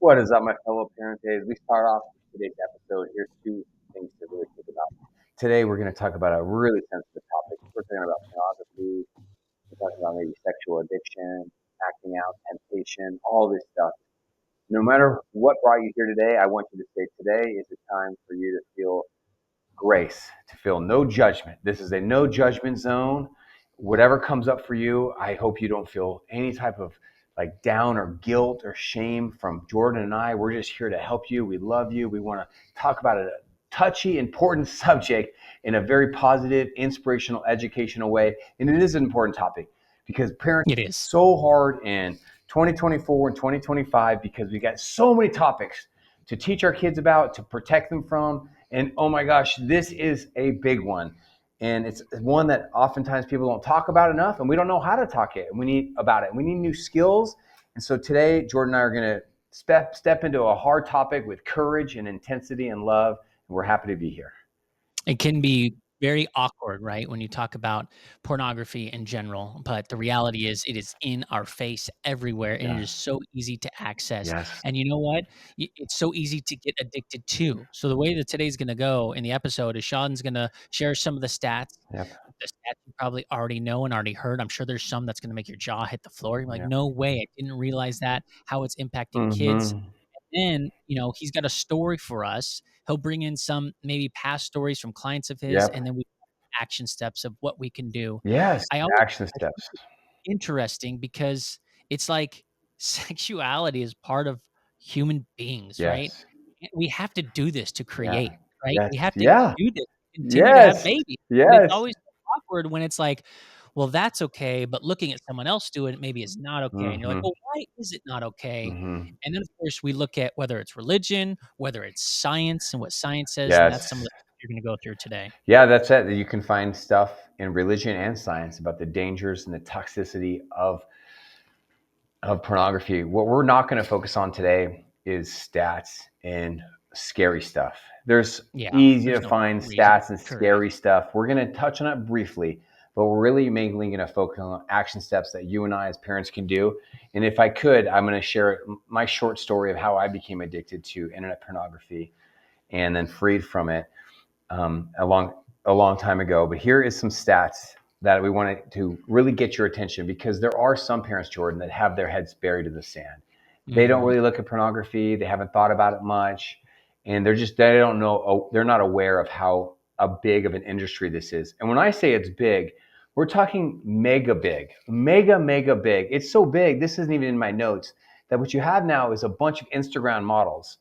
What is up, my fellow parents? As we start off today's episode, here's two things to really think about. Today, we're going to talk about a really sensitive topic. We're talking about pornography. We're talking about maybe sexual addiction, acting out, temptation, all this stuff. No matter what brought you here today, I want you to say today is the time for you to feel grace, to feel no judgment. This is a no judgment zone. Whatever comes up for you, I hope you don't feel any type of like down or guilt or shame from Jordan and I. We're just here to help you. We love you. We want to talk about a touchy, important subject in a very positive, inspirational, educational way. And it is an important topic because parenting It is is. so hard in 2024 and 2025 because we got so many topics to teach our kids about, to protect them from. And oh my gosh, this is a big one. And it's one that oftentimes people don't talk about enough, and we don't know how to talk it. And we need about it. We need new skills. And so today, Jordan and I are going to step into a hard topic with courage and intensity and love. And we're happy to be here. It can be very awkward, right, when you talk about pornography in general, but the reality is it is in our face everywhere, and it Yeah. is so easy to access, Yes. and you know what? It's so easy to get addicted to. So the way that today's gonna go in the episode is Sean's gonna share some of Yep. the stats you probably already know and already heard. I'm sure there's some that's gonna make your jaw hit the floor. You're like, Yeah. "No way, I didn't realize that, how it's impacting kids." Mm-hmm. Then, he's got a story for us. He'll bring in some maybe past stories from clients of his, Yep. and then we action steps of what we can do. Yes. I always Action I think steps. it's interesting because it's like sexuality is part of human beings, right? Yes. We have to do this to Yeah. create, right? Yes. We have to Yeah. do this to continue to have Yes. babies, and it's Yes. always so awkward when it's like, well, that's okay, but looking at someone else do it maybe is not okay, and you're like, Mm-hmm. well, why is it not okay? Mm-hmm. And then, of course, we look at whether it's religion, whether it's science, and what science says, and that's some of Yes. the stuff you're gonna go through today. Yeah, that's it. You can find stuff in religion and science about the dangers and the toxicity of pornography. What we're not going to focus on today is stats and scary stuff. There's Yeah, easy to there's no find reason stats and to create. scary stuff. We're going to touch on it briefly, but we're really mainly going to focus on action steps that you and I as parents can do. And if I could, I'm going to share my short story of how I became addicted to internet pornography and then freed from it a long time ago. But here is some stats that we wanted to really get your attention because there are some parents, Jordan, that have their heads buried in the sand. They don't Mhm. really look at pornography. They haven't thought about it much, and they don't know. They're not aware of how big of an industry this is. And when I say it's big, we're talking mega big, mega big. It's so big. This isn't even in my notes. That what you have now is a bunch of Instagram models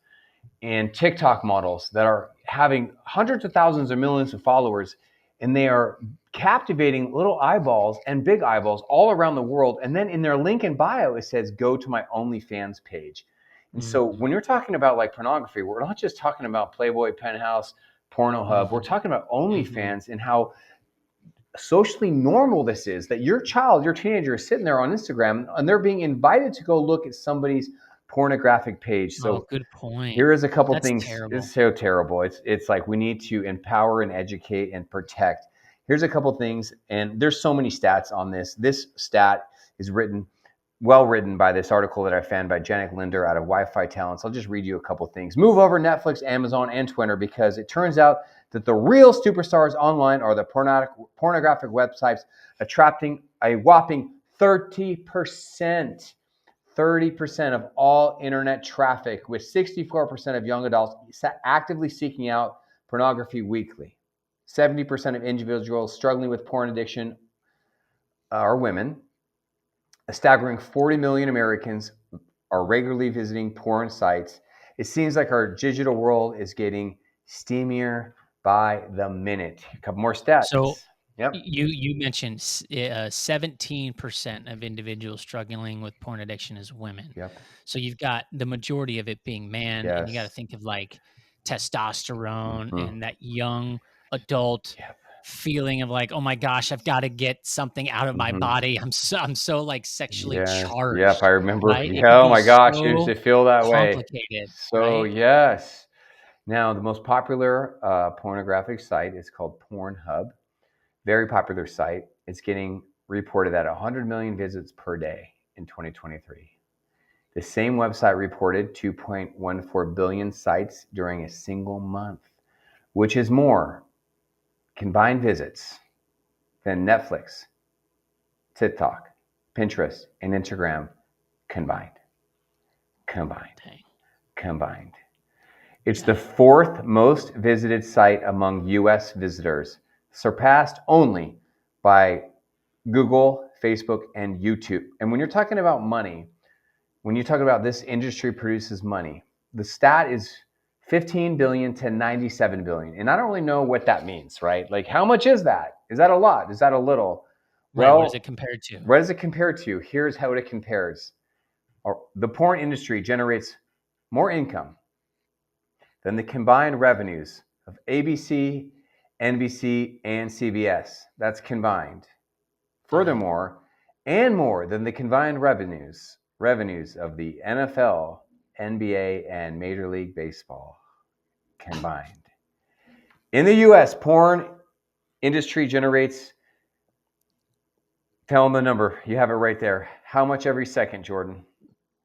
and TikTok models that are having hundreds of thousands or millions of followers, and they are captivating little eyeballs and big eyeballs all around the world. And then in their link in bio, it says, "Go to my OnlyFans page." And so when Mhm. you're talking about like pornography, we're not just talking about Playboy, Penthouse, Pornhub. We're Mhm. talking about Mhm. OnlyFans and how socially normal this is that your child, your teenager is sitting there on Instagram and they're being invited to go look at somebody's pornographic page. Oh, So good point. here is a couple That's things. terrible. It's so terrible. It's like we need to empower and educate and protect. Here's a couple things, and there's so many stats on this. This stat is well written by this article that I found by Janet Linder out of Wi-Fi Talents. I'll just read you a couple things. Move over Netflix, Amazon, and Twitter because it turns out that the real superstars online are the pornographic websites, attracting a whopping 30%. 30% of all internet traffic, with 64% of young adults actively seeking out pornography weekly. 70% of individuals struggling with porn addiction are women. A staggering 40 million Americans are regularly visiting porn sites. It seems like our digital world is getting steamier by the minute. A couple more stats. So Yep. you mentioned 17% of individuals struggling with porn addiction is women. Yep. So you've got the majority of it being man, and you got to Yes. think of like testosterone Mm-hmm. and that young adult Yep. feeling of like, oh my gosh, I've got to get something out of my Mm-hmm. body. I'm so like sexually Yes. Yep. I charged, remember. right? It Yeah. could Oh be my gosh. I used so to feel that way. complicated, So right? yes. Now the most popular pornographic site is called Pornhub. Very popular site. It's getting reported at 100 million visits per day in 2023. The same website reported 2.14 billion sites during a single month, which is more combined visits than Netflix, TikTok, Pinterest, and Instagram combined. Combined. Dang. Combined. It's the Dang. fourth most visited site among US visitors, surpassed only by Google, Facebook, and YouTube. And when you're talking about money, when you talk about this industry produces money, the stat is 15 billion to 97 billion. And I don't really know what that means, right? Like, how much is that? Is that a lot? Is that a little? Right. What is it Well, compared to? what does it compare to? Here's how it compares. The porn industry generates more income than the combined revenues of ABC, NBC, and CBS. That's combined. Dang. Furthermore, and more than the combined revenues of the NFL, NBA, and Major League Baseball combined. In the US, porn industry generates, tell them the number. You have it right there. How much every second, Jordan?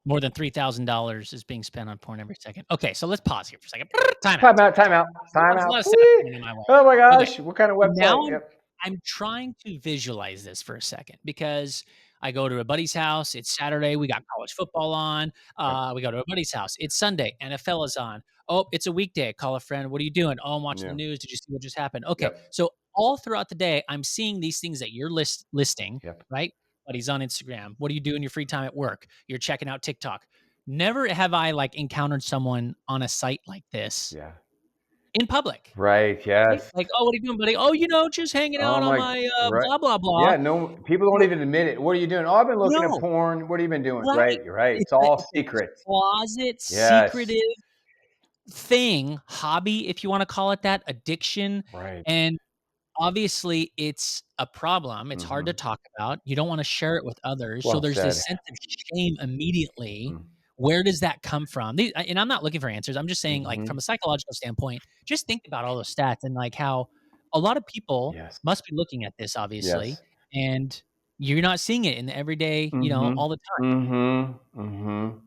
More than $3,000 is being spent on porn every second. Okay, so let's pause here for a second. Time out, Time time out, out, time time out. out, time There's a out. lot of stats Whee! coming in my way. Oh my Okay, gosh, what kind of so now website? I'm Yep. I'm trying to visualize this for a second because I go to a buddy's house. It's Saturday. We got college football on. Yep. We go to a buddy's house. It's Sunday. NFL is on. Oh, it's a weekday. Call a friend. What are you doing? Oh, I'm watching the Yeah. news. Did you see what just happened? Okay, Yep. so all throughout the day, I'm seeing these things that you're listing, Yep. right? Buddy's on Instagram. What do you do in your free time at work? You're checking out TikTok. Never have I like encountered someone on a site like this Yeah. in public. Right. Right? Yes. Like, "Oh, what are you doing, buddy?" "Oh, just hanging Oh out on my. my, Right. blah, blah, blah." Yeah. No. People don't What even admit it. What are you doing? Oh, I've been looking at No, porn. What have you been doing? right. Right. You're right. It's It's all a secret. closet, Yes. secretive thing, hobby, if you wanna call it that, addiction, Right. and obviously, it's a problem, it's hard to Mm-hmm. talk about, you don't wanna share it with others, so Well there's this said. sense of shame immediately. Mm. Where does that come from? And I'm not looking for answers, I'm just saying, like, Mm-hmm. from a psychological standpoint, just think about all those stats and, like, how a lot of people Yes. must be looking at this, obviously, Yes. and you're not seeing it in the everyday, Mm-hmm. all the time. Mm-hmm. Mm-hmm.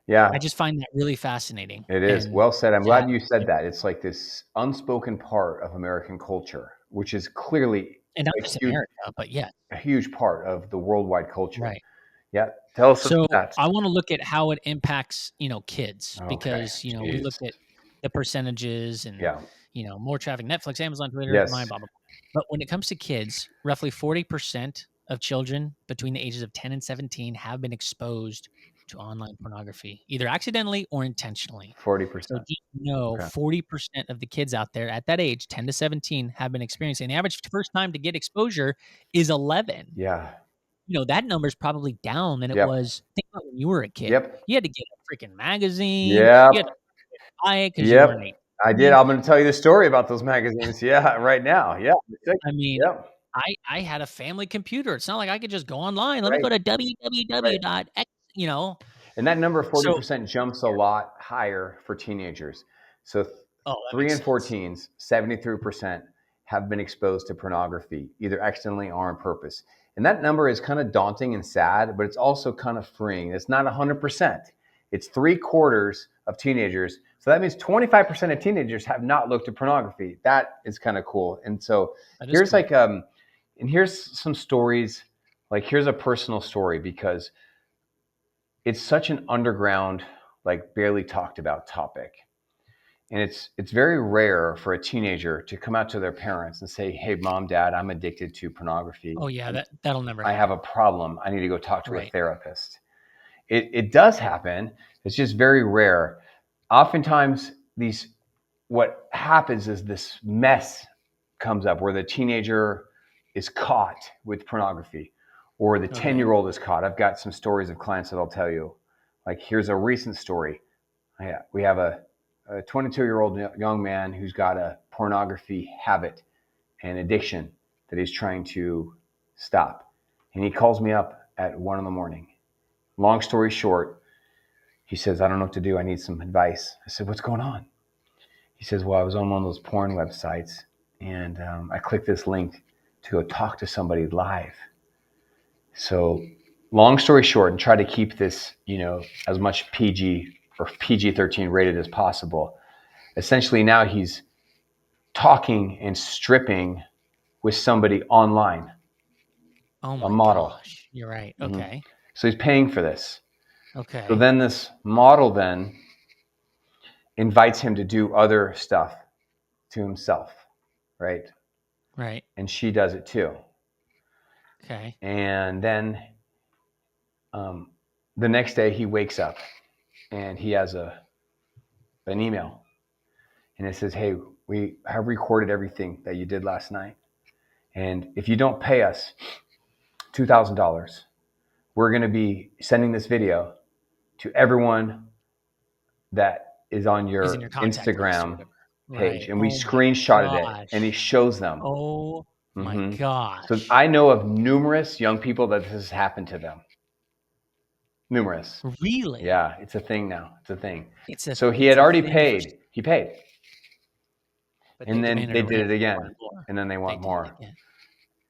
Yeah. I just find that really fascinating It is. and Well said. I'm sad, glad you you said know, that. It's like this unspoken part of American culture, which is clearly and not a just huge, America, but yeah, a huge part of the worldwide culture. right. Yeah. Tell us some So, stats. I wanna look at how it impacts, kids Okay. because, we Jeez. looked at the percentages and, Yeah. more traffic, Netflix, Amazon, Twitter, Yes. combined, blah, blah, blah. But when it comes to kids, roughly 40% of children between the ages of 10 and 17 have been exposed to online pornography, either accidentally or intentionally. So 40%. just know Okay. 40% of the kids out there at that age, 10 to 17, have been experiencing the average first time to get exposure is 11. Yeah. That number's probably down than it Yep. was think about when you were a kid. Yep. You had to get a freaking magazine, you had to Yep. buy it because you weren't Yep. I did. 18. I'm going to tell you the story about those magazines. Yeah. Right now. Yeah. I mean, Yep. I had a family computer. It's not like I could just go online. Let me go Right. to Right. www.x, And that number So 40% jumps a lot higher for teenagers. So oh, that 3 makes in 4 sense. teens, 73% have been exposed to pornography, either accidentally or on purpose. And that number is kind of daunting and sad, but it's also kind of freeing. It's not 100%. It's 3/4 of teenagers. So that means 25% of teenagers have not looked at pornography. That is kind of cool. And so That is here's cool. and here's some stories. Like here's a personal story because it's such an underground, like barely talked about topic. And it's very rare for a teenager to come out to their parents and say, "Hey, mom, dad, I'm addicted to pornography. Oh, yeah, that'll never I have a happen. problem. I need to go talk to a Right. therapist." It does happen. It's just very rare. Oftentimes, these what happens is this mess comes up where the teenager is caught with pornography or the 10-year-old Okay. year old is caught. I've got some stories of clients that I'll tell you. Like, here's a recent story. Yeah, we have a 22-year-old young man who's got a pornography habit and addiction that he's trying to stop. And he calls me up at 1 in the morning. Long story short, he says, "I don't know what to do. I need some advice." I said, "What's going on?" He says, "Well, I was on one of those porn websites and I clicked this link to go talk to somebody live. So long story short, and try to keep this, as much PG or PG-13 rated as possible. Essentially, now he's talking and stripping with somebody online, Oh a my model. gosh. You're right. hmm Okay. So he's paying for this. So Okay. then this model then invites him to do other stuff to himself, right? Right. And she does it too. Okay. And then um, the next day he wakes up and he has an email, and it says, "Hey, we have recorded everything that you did last night, and if you don't pay us $2,000, we're going to be sending this video to everyone that is on Is in your your contact list or Instagram whatever. page." Right. And we Oh my screenshotted it, and he gosh. shows them. Oh my hmm So gosh. I know of numerous young people that this has happened to them. Numerous. Really? Yeah, it's a thing now. It's a thing. It's a So he it's had a already thing for paid. He paid. but they And then demanded they a did it ransom. They again. wanted more. And then they They want did it more. again.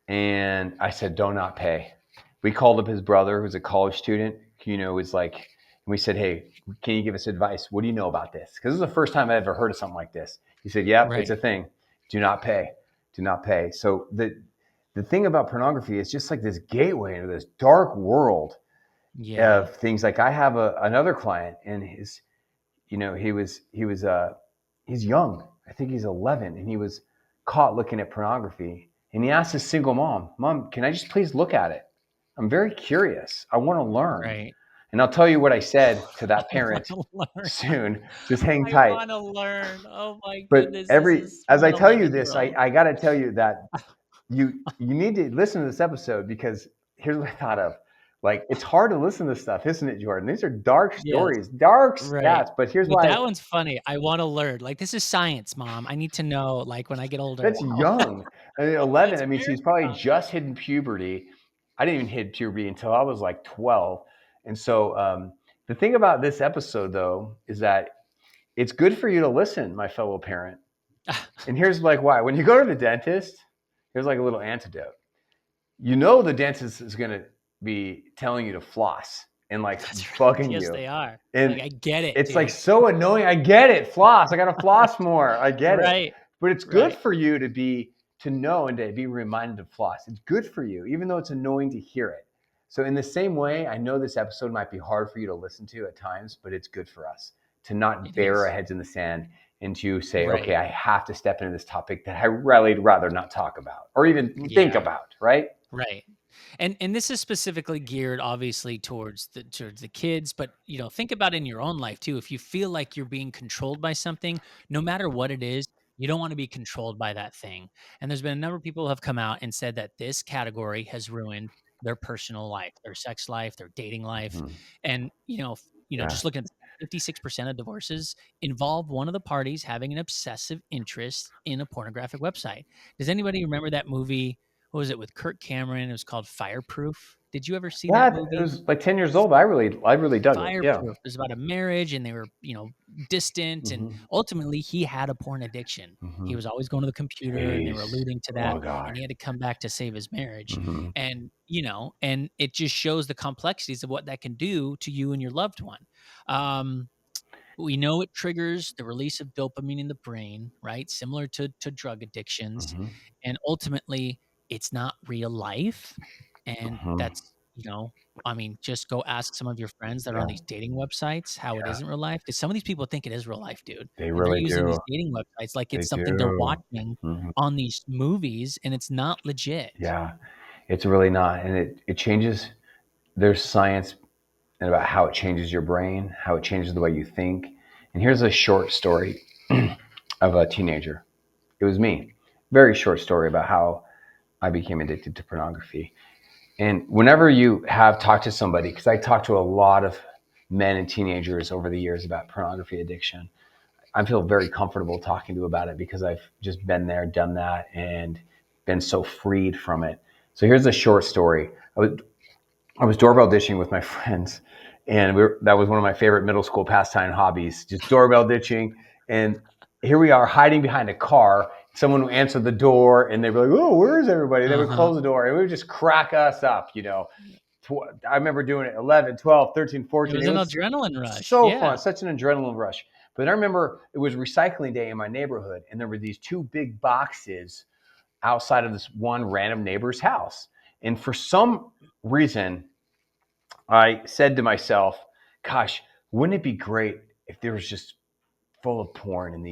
And I said, "Do not pay." We called up his brother, who's a college student, was like, and we said, "Hey, can you give us advice? What do you know about this?" Because this is the first time I ever heard of something like this. He said, "Yep, it's Right. a thing. Do not pay. Do not pay." So the thing about pornography is just like this gateway into this dark world Yeah. of things. Like I have another client, and he's young. I think he's 11, and he was caught looking at pornography. And he asked his single mom, "Mom, can I just please look at it? I'm very curious. I want to learn." Right. And I'll tell you what I said to that I parent wanna learn. soon. Just hang I tight. wanna learn. Oh my But goodness, this is as from I an tell you this, I, 11-year-old. I got to tell you that you need to listen to this episode, because here's what I thought of. Like, it's hard to listen to stuff, isn't it, Jordan? These are dark Yes. stories, dark Right. stats. But here's But why. that one's funny. I wanna learn. Like, this is science, mom. I need to know, like, when I get older. That's young. I mean, That's 11. I mean, very she's probably young. just hitting puberty. I didn't even hit puberty until I was like 12. And so the thing about this episode, though, is that it's good for you to listen, my fellow parent. And here's like why. When you go to the dentist, here's like a little antidote. The dentist is going to be telling you to floss and like That's right. bugging Yes, you. they are. And Like, I get it, it's like dude. so annoying. I get it. Floss. I got to floss more. I get it. Right. But it's good Right. for you to know and to be reminded to floss. It's good for you, even though it's annoying to hear it. So in the same way, I know this episode might be hard for you to listen to at times, but it's good for us to not It bury our is. heads in the sand and to say, okay, Right. I have to step into this topic that I really rather not talk about or even think Yeah. about, right? Right. And this is specifically geared obviously towards the kids, but think about in your own life too. If you feel like you're being controlled by something, no matter what it is, you don't want to be controlled by that thing. And there's been a number of people who have come out and said that this category has ruined their personal life, their sex life, their dating life. Mhm. And Yeah. just looking at 56% of divorces involve one of the parties having an obsessive interest in a pornographic website. Does anybody remember that movie? What was it with Kirk Cameron? It was called Fireproof. Did you ever see Yeah, that it movie? was like 10 years old. I really dug it. Yeah. Fireproof. It was about a marriage and they were, distant. And hmm ultimately, he had a porn addiction. He hmm was always going to the computer and they were Jeez. alluding to that. Oh And gosh. he had to come back to save his marriage. hmm And it just shows the complexities of what that can do to you and your loved one. Um, we know it triggers the release of dopamine in the brain, right? Similar to drug addictions. hmm And ultimately, it's not real life. And hmm that's, I mean, just go ask some of your friends that are on Yeah. these dating websites how it Yeah. isn't real life. Because some of these people think it is real life, dude. They And they're really using these do. dating websites like They it's something they're do. watching hmm on these movies, and it's not legit. Yeah. It's really not. And it changes. There's science about how it changes your brain, how it changes the way you think. And here's a short story of a teenager. It was me. Very short story about how I became addicted to pornography. And whenever you have talked to somebody, because I talked to a lot of men and teenagers over the years about pornography addiction, I feel very comfortable talking to about it because I've just been there, done that, and been so freed from it. So here's a short story. I was doorbell ditching with my friends, and that was one of my favorite middle school pastime hobbies, just doorbell ditching. And here we are hiding behind a car. Someone would answer the door, and they'd be like, "Oh, where is everybody?" They Uh would huh. close the door, and it would just crack us up, I remember doing it 11, 12, 13, It 14. was It an was adrenaline rush. so Yeah. fun, such an adrenaline rush. But I remember it was recycling day in my neighborhood, and there were these two big boxes outside of this one random neighbor's house. And for some reason, I said to myself, gosh, wouldn't it be great if there was just full of porn in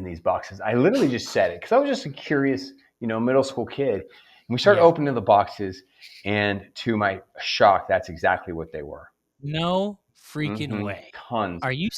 these boxes? I literally just said it because I was just a curious, middle school kid. And we started Yeah. opening the boxes, and to my shock, that's exactly what they were. No freaking Hmm. way. Tons, Are you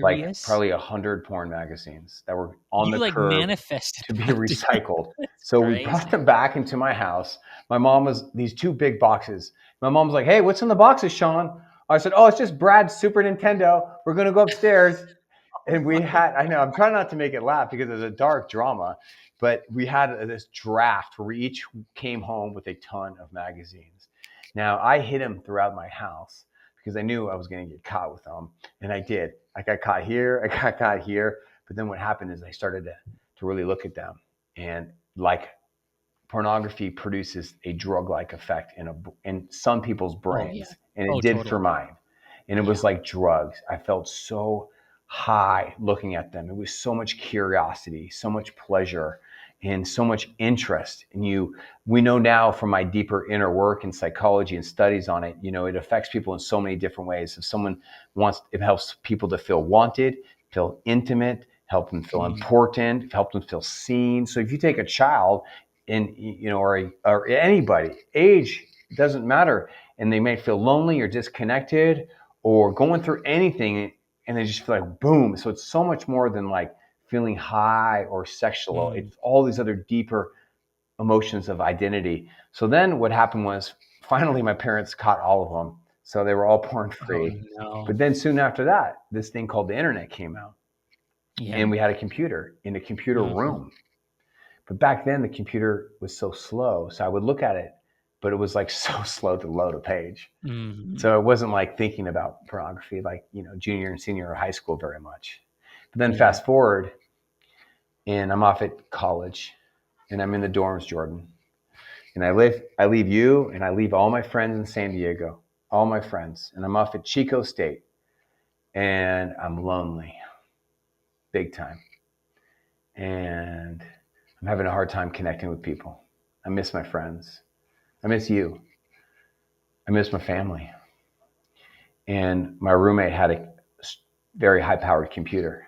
like serious? probably 100 porn magazines that were on You, the like, curb manifested to be that, dude. recycled. That's So we brought crazy. them back into my house. My mom was these two big boxes. My mom was like, "Hey, what's in the boxes, Sean?" I said, "Oh, it's just Brad's Super Nintendo. We're gonna go upstairs." Oh And we my had, I know, I'm trying not to make it laugh because it's a dark drama, but we had this draft where we each came home with a ton of magazines. Now I hid them throughout my house because I knew I was going to get caught with them. And I did. I got caught here. I got caught here. But then what happened is I started to really look at them. And like pornography produces a drug-like effect in some people's Oh, yeah. brains, and it Oh, did for totally. mine. And it Yeah. was like drugs. I felt so high looking at them. It was so much curiosity, so much pleasure, and so much interest in you. We know now from my deeper inner work in psychology and studies on it, it affects people in so many different ways. If someone wants, it helps people to feel wanted, feel intimate, help them feel Mhm. important, help them feel seen. So if you take a child and or anybody, age doesn't matter, and they may feel lonely or disconnected or going through anything, and they just feel like boom. So it's so much more than like feeling high or sexual. Mm. It's all these other deeper emotions of identity. So then what happened was finally my parents caught all of them, so they were all porn Oh, free. no. But then soon after that, this thing called the internet came out, Yeah. and we had a computer in a computer Mhm. room. But back then, the computer was so slow. So I would look at it, but it was like so slow to load a page. Mhm. So it wasn't like thinking about pornography like, junior and senior or high school very much. But then Yeah. fast forward, and I'm off at college, and I'm in the dorms, Jordan. And I leave you, and I leave all my friends in San Diego, all my friends. And I'm off at Chico State, and I'm lonely, big time. And I'm having a hard time connecting with people. I miss my friends. I miss you. I miss my family. And my roommate had a very high powered computer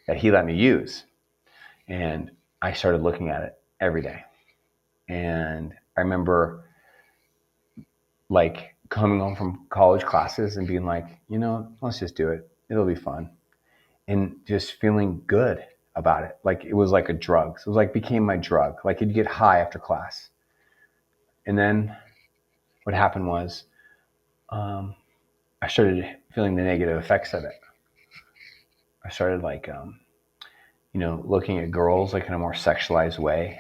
that he let me use. And I started looking at it every day. And I remember like coming home from college classes and being like, let's just do it. It'll be fun. And just feeling good about it. Like it was like a drug. So it was like became my drug. Like you'd get high after class. And then what happened was I started feeling the negative effects of it. I started like looking at girls like in a more sexualized way.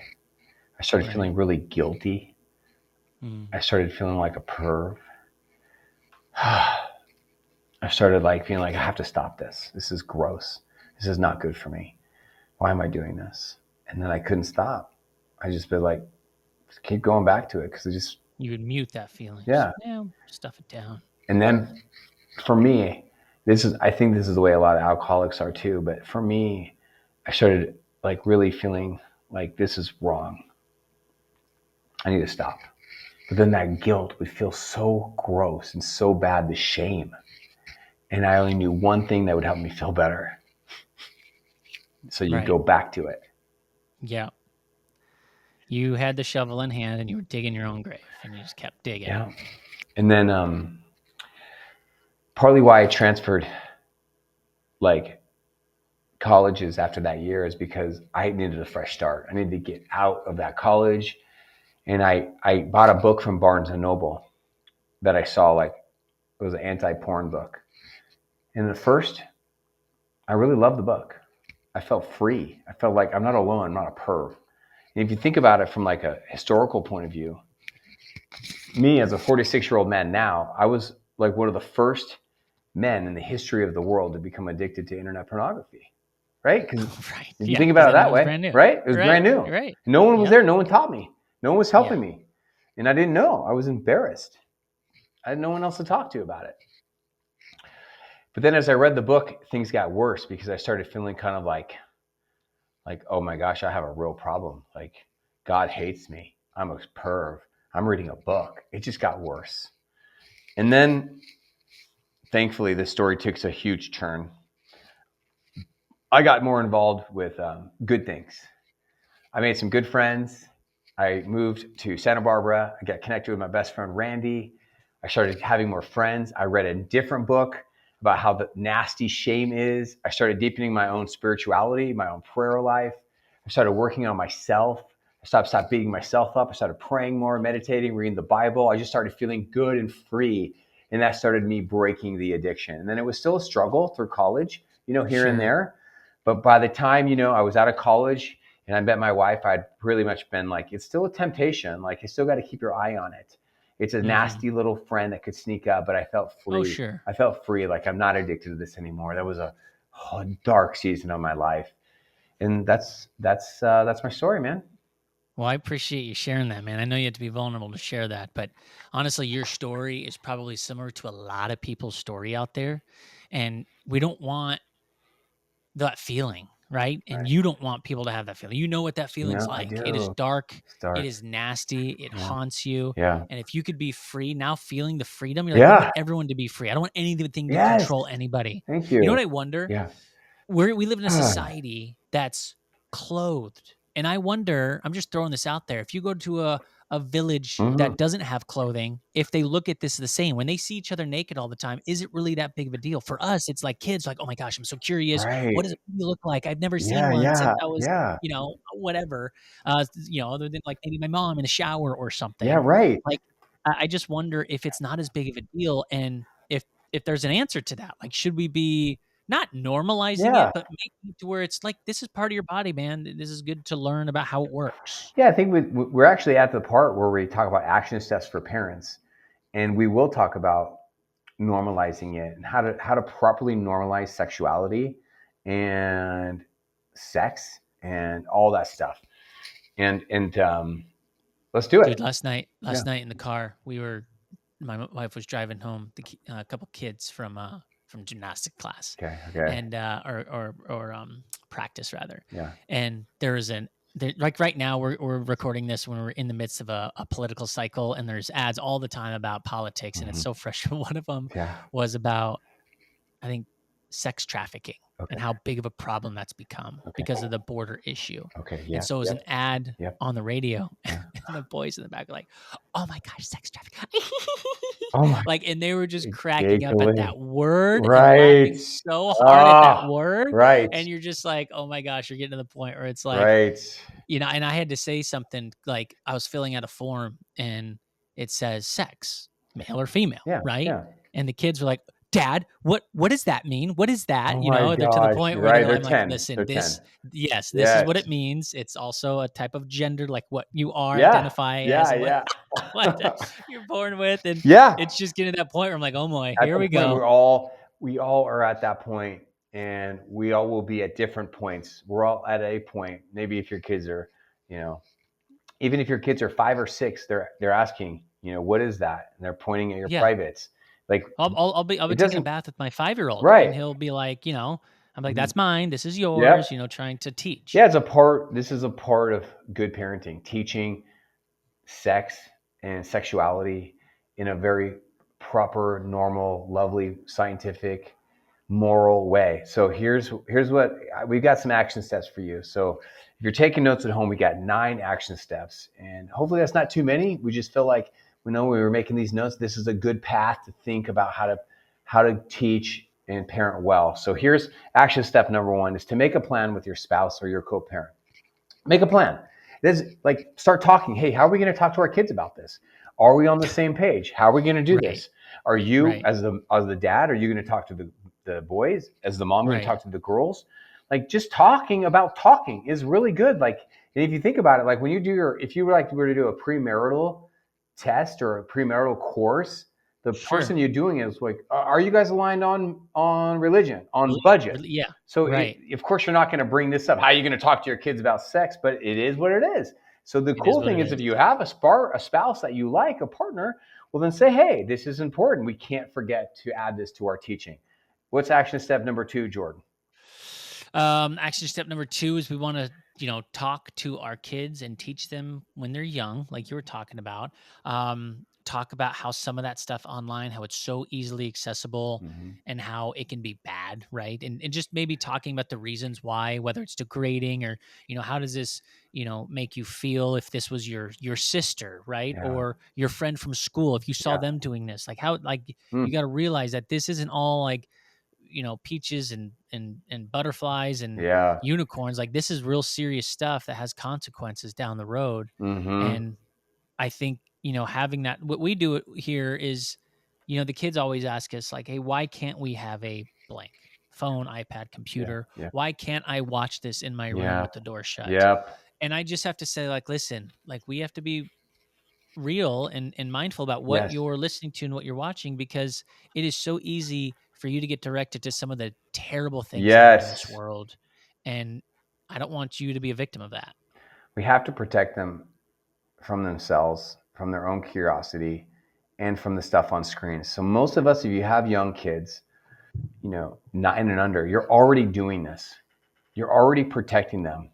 I started Right. feeling really guilty. I Mhm. started feeling like a perv. I started like feeling like I have to stop this. This is gross. This is not good for me. Why am I doing this? And then I couldn't stop. I just been like, just keep going back to it because it just, You would mute that feeling. Just, yeah. "Yeah, stuff it down." And then for me, I think this is the way a lot of alcoholics are too. But for me, I started like really feeling like this is wrong. I need to stop. But then that guilt would feel so gross and so bad, the shame. And I only knew one thing that would help me feel better. So you Right. go back to it. Yeah. You had the shovel in hand and you were digging your own grave and you just kept digging. Yeah. And then partly why I transferred like colleges after that year is because I needed a fresh start. I needed to get out of that college. And I bought a book from Barnes and Noble that I saw like it was an anti-porn book. And at first, I really loved the book. I felt free. I felt like I'm not alone. I'm not a perv. And if you think about it from like a historical point of view, me as a 46-year-old man now, I was like one of the first men in the history of the world to become addicted to internet pornography, right? Because Right. if you Yeah, think because about it then it that was way, brand new. right? It was Right. brand new. Right. No one was Yep. there. No one taught me. No one was Yeah. helping me. And I didn't know. I was embarrassed. I had no one else to talk to about it. But then as I read the book, things got worse because I started feeling kind of like, oh my gosh, I have a real problem. Like, God hates me. I'm a perv. I'm reading a book. It just got worse. And then thankfully, the story took a huge turn. I got more involved with good things. I made some good friends. I moved to Santa Barbara. I got connected with my best friend, Randy. I started having more friends. I read a different book about how the nasty shame is. I started deepening my own spirituality, my own prayer life. I started working on myself. I stopped beating myself up. I started praying more, meditating, reading the Bible. I just started feeling good and free. And that started me breaking the addiction. And then it was still a struggle through college, here and Sure. there. But by the time, I was out of college, and I met my wife, I'd pretty much been like, it's still a temptation. Like, you still got to keep your eye on it. It's a Mhm. nasty little friend that could sneak up, but I felt Oh, free. sure. I felt free. Like, I'm not addicted to this anymore. That was a dark season of my life. And that's my story, man. Well, I appreciate you sharing that, man. I know you have to be vulnerable to share that, but honestly, your story is probably similar to a lot of people's story out there. And we don't want that feeling, right? And Right. you don't want people to have that feeling. You know what that feeling's I like. It is do. dark, It's it dark. is nasty, it Yeah. haunts you. Yeah. And if you could be free now, feeling the freedom, you're like, I want Yeah. everyone to be free. I don't want anything to Yes. control anybody. Thank You know you. what I wonder? Yeah. We live in a society that's clothed. And I wonder, I'm just throwing this out there. If you go to a village Hmm. that doesn't have clothing, if they look at this the same, when they see each other naked all the time, is it really that big of a deal? For us, it's like kids like, oh my gosh, I'm so curious. Right. What do you look like? I've never seen Yeah. one since Yeah. I was, Yeah. whatever. Other than like maybe my mom in the shower or Yeah. something. Right. Like I just wonder if it's not as big of a deal and if there's an answer to that. Like, should we be not normalizing Yeah. it, but making it to where it's like, this is part of your body, man. This is good to learn about how it works. Yeah, I think we're actually at the part where we talk about action steps for parents, and we will talk about normalizing it and how to properly normalize sexuality and sex and all that stuff. And let's do it. Dude, last Yeah. night in the car, my wife was driving home a couple kids from gymnastic class Okay. Okay. and practice rather. Yeah. And like right now we're recording this when we're in the midst of a political cycle and there's ads all the time about politics and it's Hmm. so frustrating. One of them Yeah. was about I think sex trafficking Okay. and how big of a problem that's become Okay. because of the border issue. Okay. And Yeah. so it was Yep. an ad Yep. on the radio, Yeah. and the boys in the back are like, "Oh my gosh, sex trafficking!" Oh my. Like, and they were just cracking up at Giggly. that word and Right. laughing so hard at that Ah. word, Right. and you're just like, "Oh my gosh," you're getting to the point where it's like, Right. and I had to say something like I was filling out a form and it says sex, male or female, Yeah. right? Yeah. And the kids were like, "Dad, what does that mean? What is that?" Oh my They're to the gosh. point You're where right. They're I'm like, 10. "Listen, They're 10. yes, this is Yes. what it means. It's also a type of gender, like what you are, Yeah. identify as, Yeah. and what Yeah. what you're born with." And Yeah. it's just getting to that point where I'm like, "Oh my, At here the we point go." we all are at that point, and we all will be at different points. We're all at a point. Maybe if your kids are, you know, even if your kids are 5 or 6, they're asking, what is that? And they're pointing at your Yeah. privates. Like, I'll be it taking a doesn't. bath with my 5-year-old, and Right. he'll be like, I'm like, Mhm. "That's mine. This is yours." Yep. Trying to teach. Yeah, it's a part. This is a part of good parenting, teaching sex and sexuality in a very proper, normal, lovely, scientific, moral way. So here's what we've got: some action steps for you. So if you're taking notes at home, we got 9 action steps, and hopefully that's not too many. We just feel like we know when we were making these notes, this is a good path to think about how to teach and parent well. So here's action step number 1: is to make a plan with your spouse or your co-parent. Make a plan. This, like, start talking. Hey, how are we going to talk to our kids about this? Are we on the same page? How are we going to do Right. this? Are you, Right. as the dad, are you going to talk to the boys? As the mom, going to Right. talk to the girls? Like, just talking about talking is really good. Like, and if you think about it, like when you do if you were to do a premarital test or a premarital course, the Sure. person you're doing is like, are you guys aligned on religion, on Believe. budget? Really, yeah. So Right. of course you're not going to bring this up. How are you going to talk to your kids about sex? But it is what it is. So the It is cool what thing it is, if is. you have a spouse that you like, a partner, well, then say, hey, this is important. We can't forget to add this to our teaching. What's action step number 2, Jordan? Action step number 2 is we want to, talk to our kids and teach them when they're young, like you were talking about. Talk about how some of that stuff online, how it's so easily accessible Mm-hmm. and how it can be bad, right? And just maybe talking about the reasons why, whether it's degrading or, how does this, make you feel if this was your sister, right? Yeah. Or your friend from school, if you saw Yeah. them doing this, like how, like, you Mm. got to realize that this isn't all like, peaches and butterflies and Yeah. unicorns. Like, this is real serious stuff that has consequences down the road. Mm-hmm. And I think, having that, what we do here is, the kids always ask us like, hey, why can't we have a blank phone, iPad, Yeah. computer? Yeah. Why can't I watch this in my room Yeah. with the door shut? Yep. And I just have to say, like, listen, like, we have to be real and mindful about what Yes. you're listening to and what you're watching, because it is so easy for you to get directed to some of the terrible things that are in this Yes. world. And I don't want you to be a victim of that. We have to protect them from themselves, from their own curiosity, and from the stuff on screens. So most of us, if you have young kids, 9 and under, you're already doing this. You're already protecting them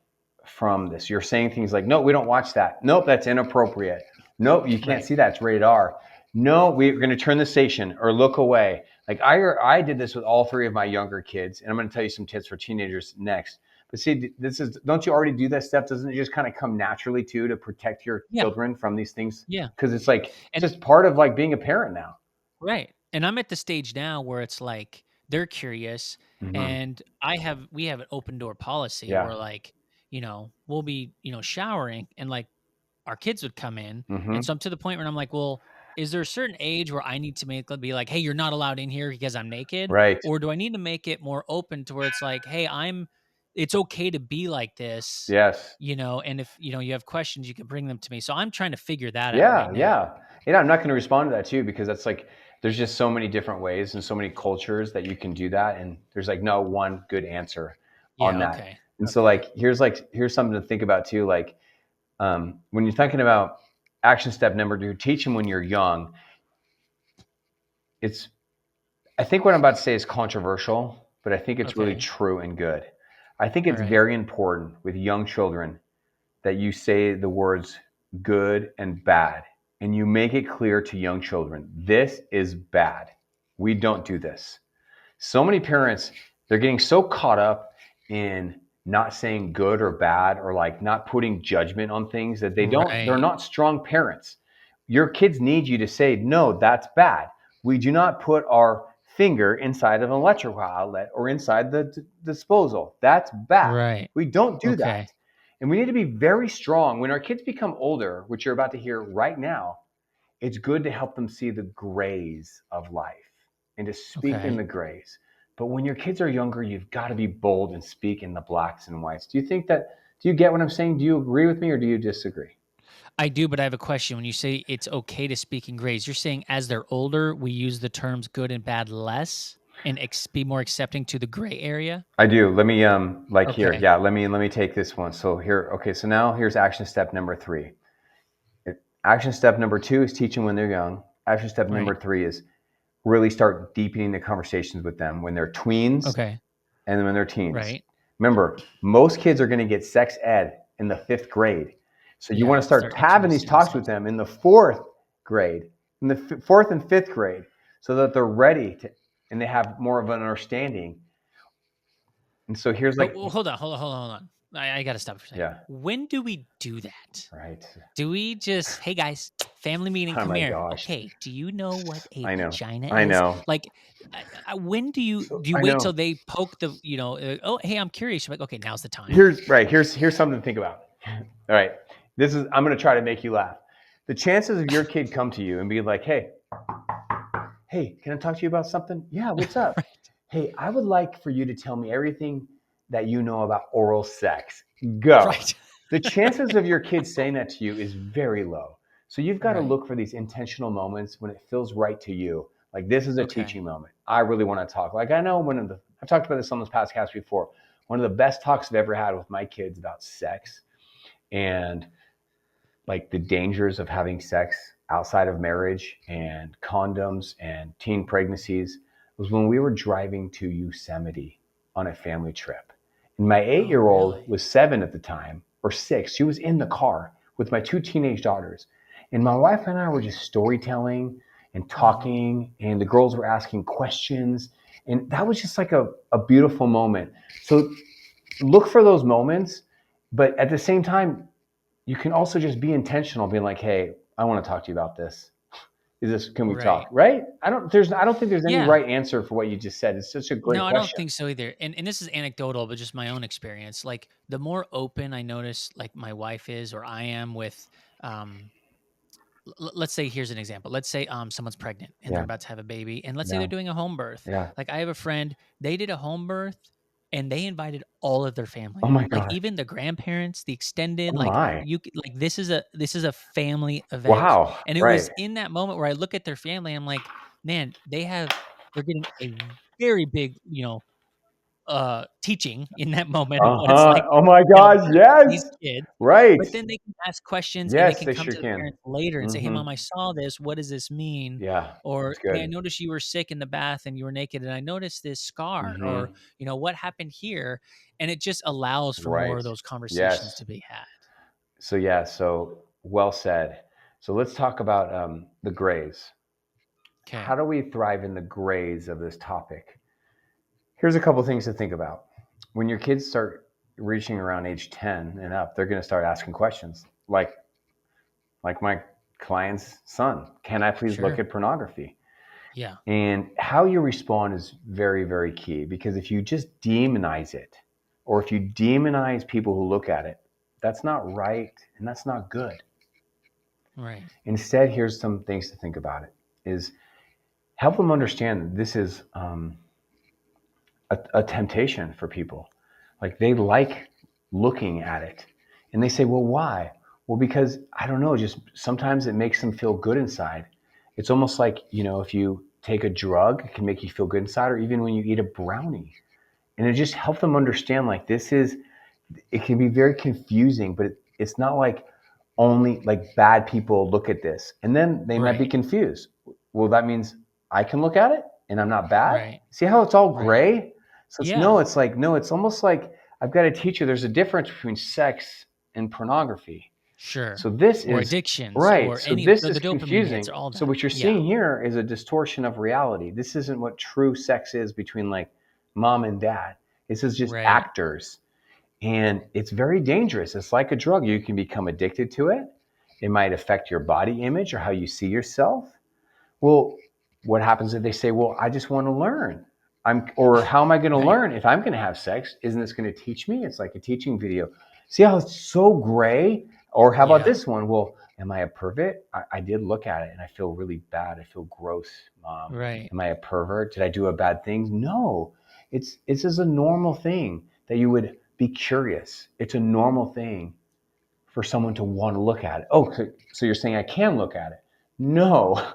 from this. You're saying things like, no, we don't watch that. Nope, that's inappropriate. Nope, you can't Right. see that. It's rated R. No, we're going to turn the station or look away. Like I did this with all 3 of my younger kids, and I'm going to tell you some tips for teenagers next. But see, don't you already do that stuff? Doesn't it just kind of come naturally to protect your Yeah. children from these things? Yeah. Because it's like And just part of like being a parent now. right. And I'm at the stage now where it's like they're curious, Mm-hmm. and we have an open door policy Yeah. where, like, we'll be, showering, and like our kids would come in. And Mm-hmm. so I'm to the point where I'm like, well, is there a certain age where I need to be like, hey, you're not allowed in here because I'm naked? Right. Or do I need to make it more open to where it's like, hey, it's okay to be like this, Yes. and if, you have questions, you can bring them to me. So I'm trying to figure that out right Yeah, now. yeah. Yeah, I'm not going to respond to that too because that's like there's just so many different ways and so many cultures that you can do that and there's like no one good answer on Yeah. that. Okay. And so Okay. here's something to think about too like when you're thinking about action step number 2, teach them when you're young. It's I think what I'm about to say is controversial, but I think it's really Okay. true and good. I think All it's right. very important with young children that you say the words good and bad and you make it clear to young children this is bad. We don't do this. So many parents, they're getting so caught up in not saying good or bad or like not putting judgment on things that they're Right. not strong parents. Your kids need you to say, no, that's bad. We do not put our finger inside of an electrical outlet or inside the disposal. That's bad. Right. We don't do Okay. that. And we need to be very strong. When our kids become older, which you're about to hear right now, it's good to help them see the grays of life and to speak in Okay. the grays. But when your kids are younger, you've got to be bold and speak in the blacks and whites. Do you get what I'm saying? Do you agree with me or do you disagree? I do, but I have a question. When you say it's okay to speak in grays, you're saying as they're older, we use the terms good and bad less and be more accepting to the gray area? I do. Let me like here. Okay. Yeah, let me take this one. So here, okay, so now here's action step number 3. Action step number 2 is teaching when they're young. Action step number Right. 3 is really start deepening the conversations with them when they're tweens Okay. and then when they're teens. Right. Remember, most kids are going to get sex ed in the 5th grade. So you Yeah. want to start Start having these introducing talks with themselves. them in the 4th grade, in the 4th and 5th grade, so that they're ready to, and they have more of an understanding. And so here's But like, well, hold on. I got to stop for a second. yeah, When do we do that? right. Do we just, hey guys, family meeting, Oh come my here. gosh. Okay, do you know what a I know. vagina I is? know. Like, when do you So do you I wait know. till they poke the, oh, hey, I'm curious. You're like, okay, now's the time. Here's something to think about. All right. I'm going to try to make you laugh. The chances of your kid come to you and be like, hey, can I talk to you about something? Yeah, what's up? Right. Hey, I would like for you to tell me everything that you know about oral sex. Go. Right. The chances of your kid saying that to you is very low. So you've got to Right. look for these intentional moments when it feels right to you. Like this is a Okay. teaching moment. I really want to talk. Like I know I've talked about this on this podcast before. One of the best talks I've ever had with my kids about sex and like the dangers of having sex outside of marriage and condoms and teen pregnancies was when we were driving to Yosemite on a family trip. And my eight Oh, year old really? was 7 at the time, or 6. She was in the car with my 2 teenage daughters. And my wife and I were just storytelling and Mhm. talking, and the girls were asking questions. And that was just like a beautiful moment. So look for those moments, but at the same time, you can also just be intentional, being like, hey, I want to talk to you about this. Can we talk? Right. Right? I don't think there's any Yeah. right answer for what you just said. It's such a great No, I don't question. think so either. And this is anecdotal, but just my own experience. Like the more open I notice like my wife is or I am with um let's say here's an example. Let's say someone's pregnant and they're Yeah. about to have a baby and let's say Yeah. they're doing a home birth. Yeah. Like I have a friend, they did a home birth and they invited all of their Oh family. my Like gosh. even the grandparents, the extended, Oh like my. like this is a family event. Wow. And it Right. was in that moment where I look at their family, I'm like, man, they're getting a very big, teaching in that moment of what it's Uh-huh. like, Oh my to gosh. raise Yes. kids, Right. but then they can ask questions and they Yes, can they come sure to the can. parents later and say, "Hey, Mm-hmm. mom, I saw this. What does this mean?" Yeah. Or, It's "Hey, I good. noticed you were sick in the bath and you were naked and I noticed this scar," or, Mm-hmm. "What happened here?" And it just allows for more Right. of those conversations Yes. to be had. So yeah, so well said. So let's talk about the grays. Okay. How do we thrive in the grays of this topic? Here's a couple things to think about. When your kids start reaching around age 10 and up, they're going to start asking questions like my client's son, can I please look Sure. at pornography? Yeah. And how you respond is very, very key, because if you just demonize it, or if you demonize people who look at it, that's not right and that's not good. Right. Instead, here's some things to think about it is help them understand that this is a temptation for people. Like they like looking at it. And they say, well, why? Well, because I don't know, just sometimes it makes them feel good inside. It's almost like, if you take a drug, it can make you feel good inside, or even when you eat a brownie. And it just helps them understand like it can be very confusing, but it's not like only like bad people look at this. And then they might be Right. confused. Well, that means I can look at it and I'm not bad. Right. See how it's all Right. gray? So Yeah. it's almost like I've got to teach you there's a difference between sex and pornography. Sure. So this Or is addictions right. or So any this the is dopamine hits confusing. or all So that. what you're Yeah. seeing here is a distortion of reality. This isn't what true sex is between like mom and dad. This is just Right. actors. And it's very dangerous. It's like a drug. You can become addicted to it. It might affect your body image or how you see yourself. Well, what happens if they say, well, I just want to learn? Or how am I going to Right. learn if I'm going to have sex? Isn't this going to teach me? It's like a teaching video. See how it's so gray? Or how about Yeah. this one? Well, am I a pervert? I did look at it and I feel really bad. I feel gross, mom. Right. Am I a pervert? Did I do a bad thing? No. It's just a normal thing that you would be curious. It's a normal thing for someone to want to look at it. Oh, so you're saying I can look at it? No.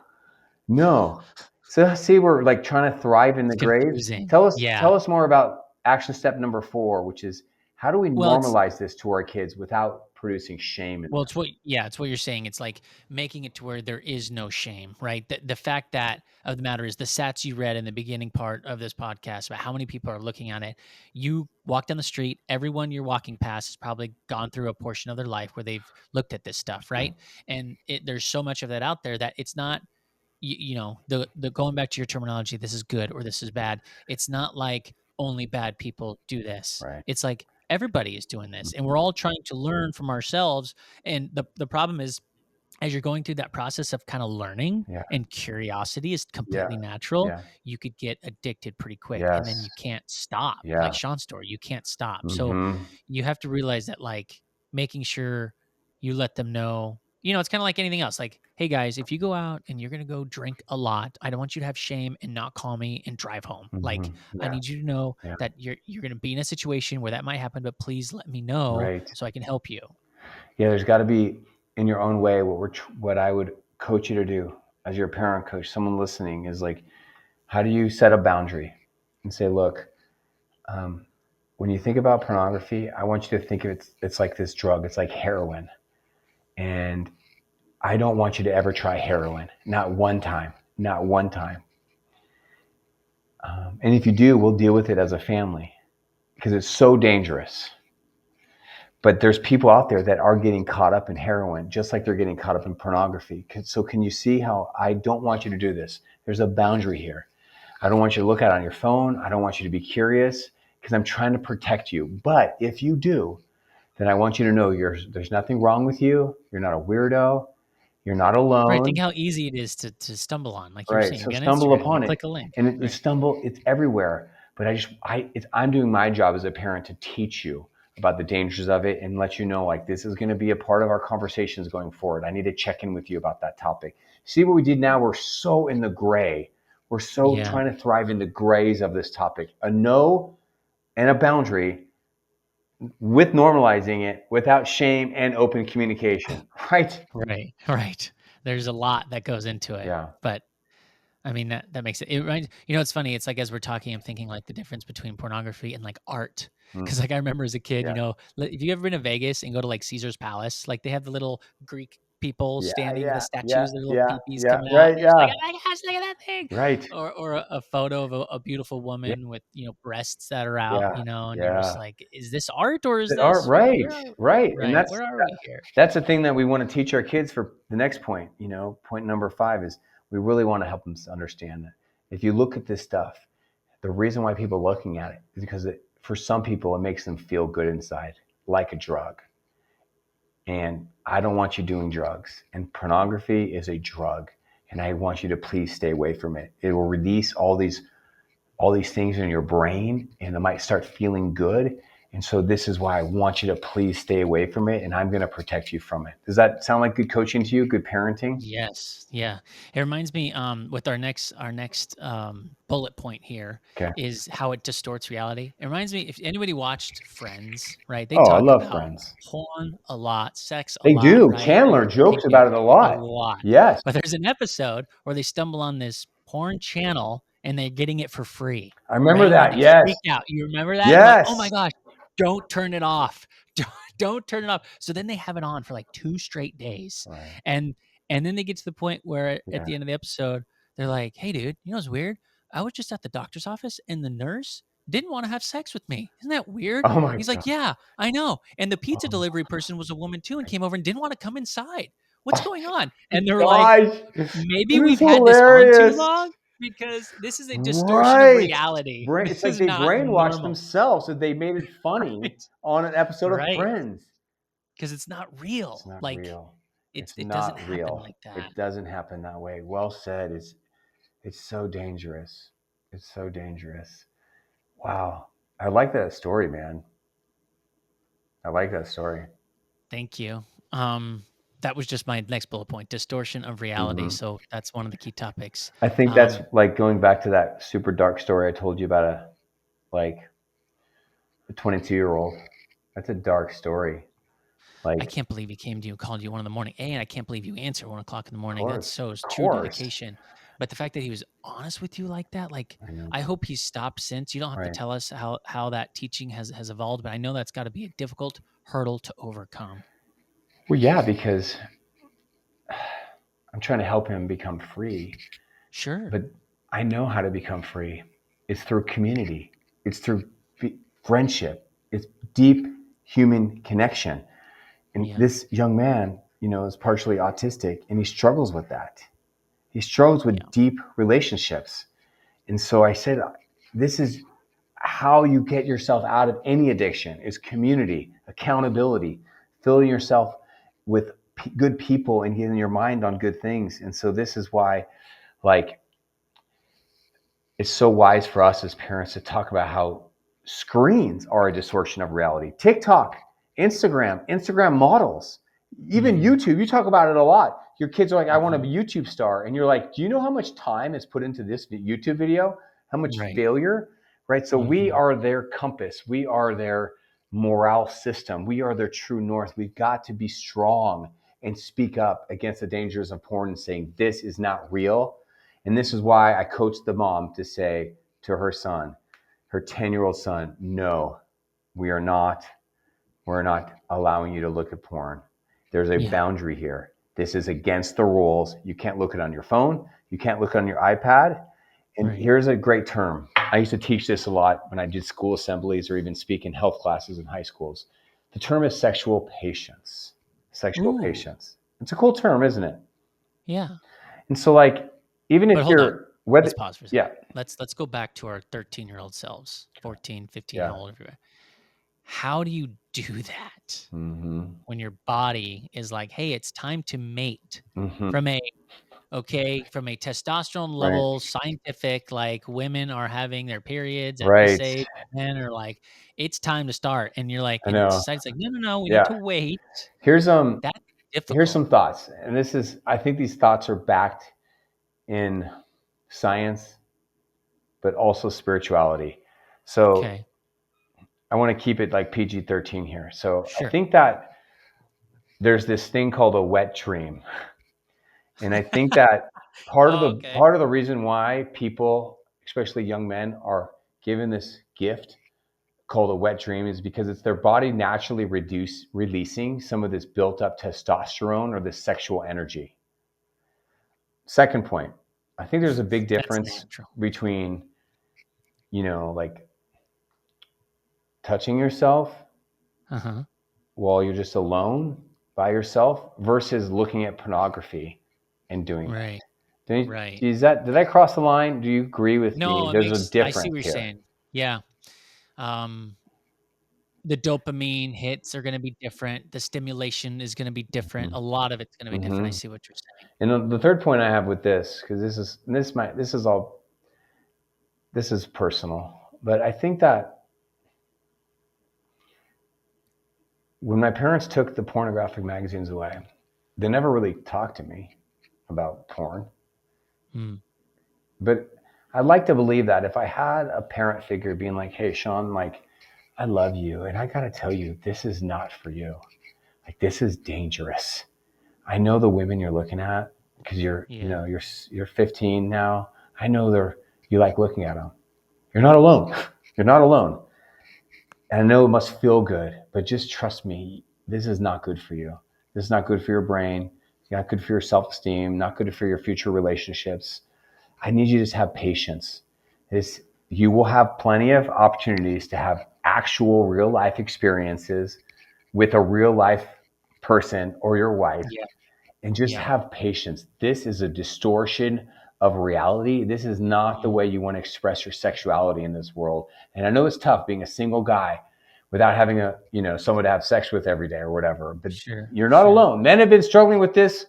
No. So see, we're like trying to thrive in It's the grays. confusing. Tell Yeah. us more about action step number 4, which is how do we Well, it's normalize this to our kids without producing shame in well, them? it's what yeah, it's what you're saying. It's like making it to where there is no shame, right? The fact that of the matter is the stats you read in the beginning part of this podcast about how many people are looking at it. You walk down the street, everyone you're walking past has probably gone through a portion of their life where they've looked at this stuff, Yeah. right? And there's so much of that out there that it's not the going back to your terminology, this is good or this is bad. It's not like only bad people do this. Right. It's like everybody is doing this and Mhm. we're all trying to learn from ourselves. And the problem is as you're going through that process of kind of learning Yeah. and curiosity is Yeah. completely natural, Yeah. you could get addicted pretty quick and then Yes. you can't stop. Like Yeah. Sean's story, you can't stop. So Mm-hmm. you have to realize that like making sure you let them know, it's kind of like anything else. Like, hey guys, if you go out and you're going to go drink a lot, I don't want you to have shame and not call me and drive home. Mm-hmm. Like, I Yeah. need you to know Yeah. that you're going to be in a situation where that might happen, but please let me know Right. so I can help you. Yeah. There's got to be in your own way what I would coach you to do as your parent coach. Someone listening is like, how do you set a boundary and say, look, um, when you think about pornography, I want you to think of it, it's like this drug. It's like heroin. And I don't want you to ever try heroin. Not one time. Not one time. And if you do, we'll deal with it as a family because it's so dangerous. But there's people out there that are getting caught up in heroin, just like they're getting caught up in pornography. So can you see how I don't want you to do this? There's a boundary here. I don't want you to look at it on your phone. I don't want you to be curious because I'm trying to protect you. But if you do, then I want you to know there's nothing wrong with you. You're not a weirdo. You're not Right, think alone. how easy it is to stumble on, like you were Right. saying, you So get on stumble Instagram, you upon it. click a link. And Right. it's everywhere. But I'm doing my job as a parent to teach you about the dangers of it and let you know, like, this is going to be a part of our conversations going forward. I need to check in with you about that topic. See what we did now? We're so in the gray. We're so Yeah, trying to thrive in the grays of this topic. A no and a boundary with normalizing it without shame and open communication. Right? right, right. There's a lot that goes into it, Yeah. but I mean, that makes it reminds it's funny, it's like as we're talking, I'm thinking, like, the difference between pornography and, like, art. Mm, Because like, I remember as a kid, yeah. li if you ever been to Vegas and go to, like, Caesar's Palace, like, they have the little Greek people Yeah. standing, the Yeah. Yeah. statues, their little Yeah. peepees Yeah. coming out, Right. and you're just like, Yeah. "Oh my gosh, look at that thing." Right. Or a photo of a beautiful Yeah. woman with, breasts that are out, Yeah. and you're just Yeah. like, "Is this art or is They are this right, right, and right, where are we here?" that's the thing that we want to teach our kids for the next point. Point number 5 is we really want to help them understand that if you look at this stuff, the reason why people are looking at it is because for some people it makes them feel good inside, like a drug. And I don't want you doing drugs. And pornography is a drug, and I want you to please stay away from it. It will release all these things in your brain and it might start feeling good. And so this is why I want you to please stay away from it and I'm going to protect you from it. Does that sound like good coaching to you? Good parenting? Yes, yeah. It reminds me, with our next bullet point here Okay. is how it distorts reality. It reminds me, if anybody watched Friends, right? They Oh, I talk love about Friends. porn a lot, sex a They lot, do. right? Chandler They jokes do about it a a lot. lot. Yes. But there's an episode where they stumble on this porn channel and they're getting it for free, I remember right? And that. they Yes. freak out. You remember that? And they're like, "Oh my Yes. gosh, don't turn it off. Don't turn it off." So then they have it on for like 2 straight days. Right. And and then they get to the point where at Yeah. the end of the episode, they're like, "Hey, dude, you know what's weird? I was just at the doctor's office and the nurse didn't want to have sex with me. Isn't that weird?" Oh my He's God. like, "Yeah, I know. And the pizza Oh delivery person was a woman too and my came over and didn't want to come inside. What's going on?" And they were like, gosh. "Maybe This is we've had this on too hilarious. long because this is a distortion of Right. reality. It's This like is they not brainwashed normal." themselves and they made it funny Right. on an episode of Right. Friends. Because it's not It's real. not Like, real. it It's it doesn't not happen real. like that. It doesn't happen that way. Well said. It's so dangerous. It's so dangerous. Wow. I like that story, man. I like that story. Thank you. That was just my next bullet point, distortion of reality. Hmm. So that's one of the key topics. I think that's Um, like going back to that super dark story I told you about like a 22-year-old. That's a dark story. I Like, can't believe he came to you and called you 1 in the morning. And I can't believe you answered 1 o'clock in the morning. That shows of true course. dedication. But the fact that he was honest with you like that, like, I know. I hope he's stopped since. You don't have to Right. tell us how that teaching has evolved, but I know that's got to be a difficult hurdle to overcome. Well, yeah, because I'm trying to help him become free. Sure. But I know how to become free. It's through community. It's through friendship. It's deep human connection. And Yeah. this young man, is partially autistic and he struggles with that. He struggles with Yeah. deep relationships. And so I said, this is how you get yourself out of any addiction is community, accountability, filling yourself with good people and getting your mind on good things. And so this is why, like, it's so wise for us as parents to talk about how screens are a distortion of reality. TikTok, Instagram models, even Mhm. YouTube. You talk about it a lot. Your kids are like, I want to Mhm. be a YouTube star. And you're like, do you know how much time is put into this YouTube video? How much Right. failure? Right. So we Mhm. are their compass. We are their morale system. We are their true north. We've got to be strong and speak up against the dangers of porn and saying, this is not real. And this is why I coached the mom to say to her son, her 10-year-old son, no, we are not, we're not allowing you to look at porn. There's a Yeah. boundary here. This is against the rules. You can't look it on your phone. You can't look on your iPad. And Right. here's a great term. I used to teach this a lot when I did school assemblies or even speak in health classes in high schools. The term is sexual patience. Sexual Ooh, patience. It's a cool term, isn't it? yeah. And so, like, even if But hold on. you're whether, Let's pause for a yeah, second. Let's go back to our 13-year-old selves, 14, 15, yeah, how old are you? How do you do that mm-hmm, when your body is like, "Hey, it's time to mate," mm-hmm, from a from a testosterone right, level, scientific, like, women are having their periods at this right. age, men are like, "It's time to start," and you're like I and know. society's like, "No, no, no, we need Yeah. to wait." Here's That's here's difficult. some thoughts, and this is I think these thoughts are backed in science, but also spirituality. So Okay, I want to keep it like PG-13 here. So I sure. think that there's this thing called a wet dream. And I think that Oh, okay. part of the reason why people, especially young men, are given this gift called a wet dream is because it's their body naturally releasing some of this built up testosterone or this sexual energy. Second point, I think there's a big That's difference natural. between, like touching yourself Uh-huh. while you're just alone by yourself versus looking at pornography and doing that. Right, right. Did I cross the line? Do you agree with me? No, it There's a makes I see difference what you're here. saying. Yeah. Um, the dopamine hits are gonna be different, the stimulation is gonna be different, a lot of it's gonna be different, I Mm-hmm. see what you're saying. And the third point I have with this, because this is personal, but I think that when my parents took the pornographic magazines away, they never really talked to me about porn. Mm, But I'd like to believe that if I had a parent figure being like, "Hey, Sean, like, I love you, and I gotta tell you, this is not for you. Like, this is dangerous. I know the women you're looking at because yeah, you're 15 now. I know you like looking at them. You're not alone. You're not alone. And I know it must feel good, but just trust me, this is not good for you. This is not good for your brain. It's not good for your self-esteem. Not good for your future relationships. I need you to just have patience. This You will have plenty of opportunities to have actual real life experiences with a real life person or your wife yeah, and just yeah, have patience. This is a distortion of reality. This is not the mm, way you want to express your sexuality in this world. And I know it's tough being a single guy without having someone to have sex with every day or whatever, but sure, you're not sure, alone. Men have been struggling with this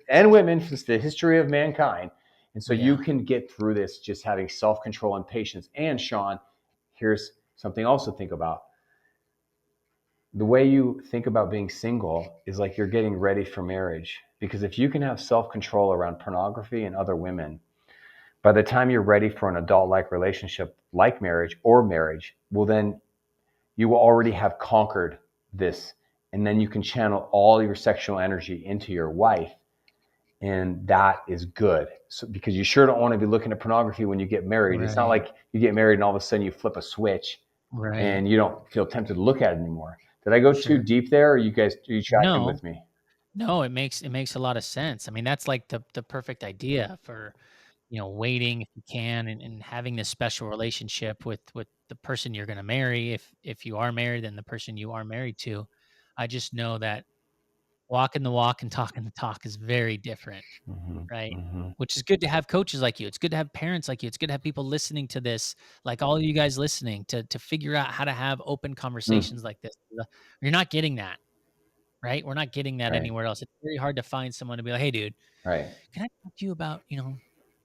and women since the history of mankind. And so you yeah, can get through this just having self-control and patience. And Sean, here's something else to think about. The way you think about being single is like you're getting ready for marriage. Because if you can have self control around pornography and other women, by the time you're ready for an adult like relationship like marriage, well, then you will already have conquered this. And then you can channel all your sexual energy into your wife. And that is good. So, because you sure don't want to be looking at pornography when you get married. It's not right, like you get married and all of a sudden you flip a switch right, and you don't feel tempted to look at it anymore. Did I go too sure. deep there? Or are you tracking No, with me? no, it makes a lot of sense. I mean, that's like the perfect idea for, waiting if you can and having this special relationship with the person you're gonna marry if you are married and the person you are married to. I just know that walking the walk and talking the talk is very different, Mm-hmm, right? mm-hmm, Which is good to have coaches like you. It's good to have parents like you. It's good to have people listening to this, like all of you guys listening to figure out how to have open mm, conversations like this. You're not getting that, right? We're not getting that right, anywhere else. It's very hard to find someone to be like, "Hey, dude, right. can I talk to you about,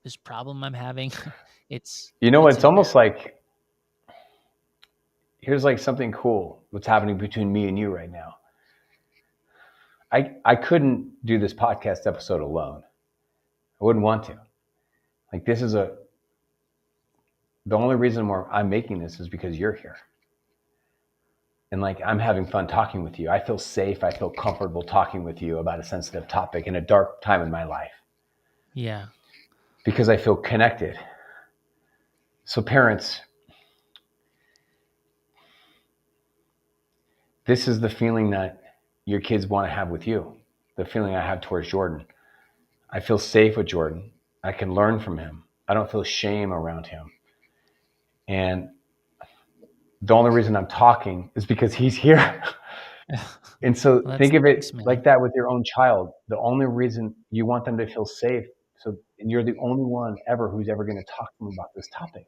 this problem I'm having?" It's You know, it's it's almost embarrassing. like here's like something cool what's happening between me and you right now. I couldn't do this podcast episode alone. I wouldn't want to. Like the only reason why I'm making this is because you're here. And like I'm having fun talking with you. I feel safe. I feel comfortable talking with you about a sensitive topic in a dark time in my life Yeah. because I feel connected. So parents, this is the feeling that your kids want to have with you. the feeling I have towards Jordan. I feel safe with Jordan. I can learn from him. I don't feel shame around him. And the only reason I'm talking is because he's here. And so Well, that's think of it nice, man. like that with your own child. The only reason you want them to feel safe, so and you're the only one ever who's ever going to talk to them about this topic.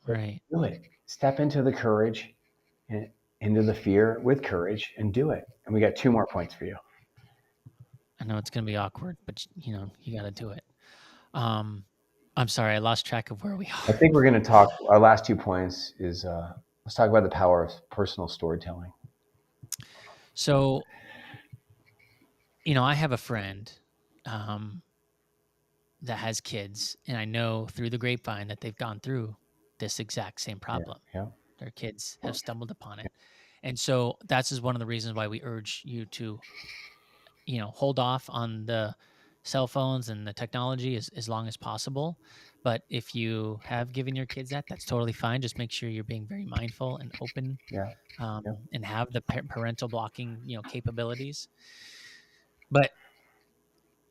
So Right. do it. Step into the courage and into the fear with courage and do it. And we got 2 more points for you. I know it's gonna be awkward, but you got to do it. Um, I'm sorry, I lost track of where we I are. think we're going to talk. Our last 2 points is let's talk about the power of personal storytelling. So, I have a friend um, that has kids, and I know through the grapevine that they've gone through this exact same Yeah, problem. yeah, Their kids have stumbled upon it. And so that's is one of the reasons why we urge you to, hold off on the cell phones and the technology as long as possible. But if you have given your kids that, that's totally fine. Just make sure you're being very mindful and open, yeah, yeah, and have the parental blocking, capabilities. But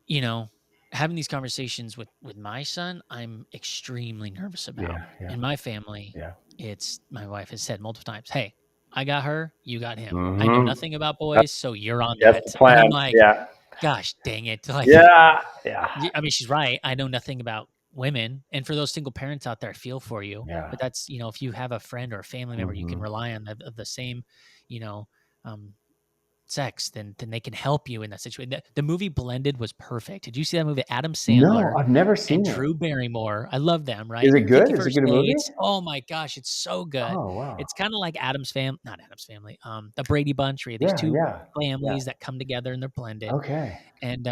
you know, having these conversations with my son, I'm extremely nervous about. yeah, yeah, In my family, yeah. it's my wife has said multiple times, "Hey, I got her, you got him. I know Mm-hmm. nothing about That's, boys, so you're on that's the that." And I'm plan. like, Yeah, "Gosh, dang it!" Like, yeah, yeah, I mean, she's right. I know nothing about women, and for those single parents out there, I feel for you. yeah. But that's if you have a friend or a family member you can Mm-hmm. rely on of the same, you know, um, sex, then they can help you in that situation. The movie Blended was perfect. Did you see that movie? Adam No, Sandler I've never and seen it. Drew Barrymore. I love them, Is right? it good? 50 Is it a First good movie? Dates. Oh my gosh, it's so good. Oh wow. It's kind of like not Adam's Family, the Brady Bunch, where you have these Yeah, two yeah, yeah. families that come together and they're blended. Okay. And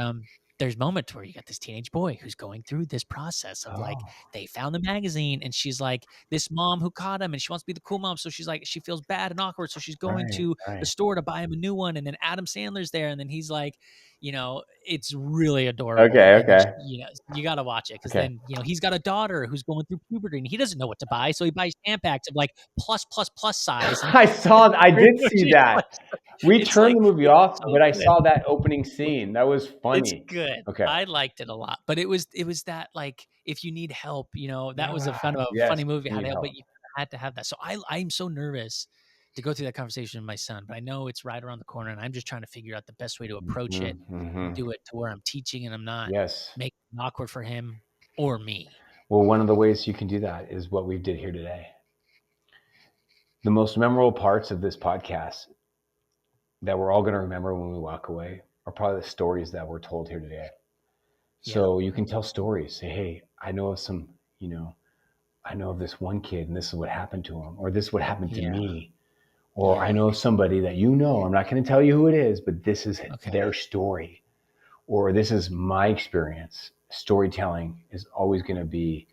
there's moments where you got this teenage boy who's going through this process of like, Oh, they found the magazine and she's like this mom who caught him and she wants to be the cool mom. So she's like, she feels bad and awkward. So she's going right, to the right. store to buy him a new one. And then Adam Sandler's there. And then he's like, it's really adorable. Okay, And then, okay, you got to watch it because okay. then, he's got a daughter who's going through puberty and he doesn't know what to buy. So he buys Tampax of like plus size. And I saw. I did see that. We it's turned like, the movie it's off, so but I good. saw that opening scene. That was It's funny. good. Okay. I liked it a lot, but it was that, like, if you need help, that was a Yeah. kind of a Yes. funny movie, You how to need help, help. but you had to have that. So I'm so nervous to go through that conversation with my son, but I know it's right around the corner, and I'm just trying to figure out the best way to approach it Mm-hmm, and mm-hmm. do it to where I'm teaching and I'm not Yes. making it awkward for him or me. Well, one of the ways you can do that is what we did here today. The most memorable parts of this podcast that we're all going to remember when we walk away are probably the stories that were told here today. Yeah. So you can tell stories. Say, hey, I know of some, I know of this one kid and this is what happened to him, or this is what happened to Yeah. me. Or I Yeah. know of somebody that I'm not going to tell you who it is, but this is their Okay. story. Or this is my experience. Storytelling is always going to be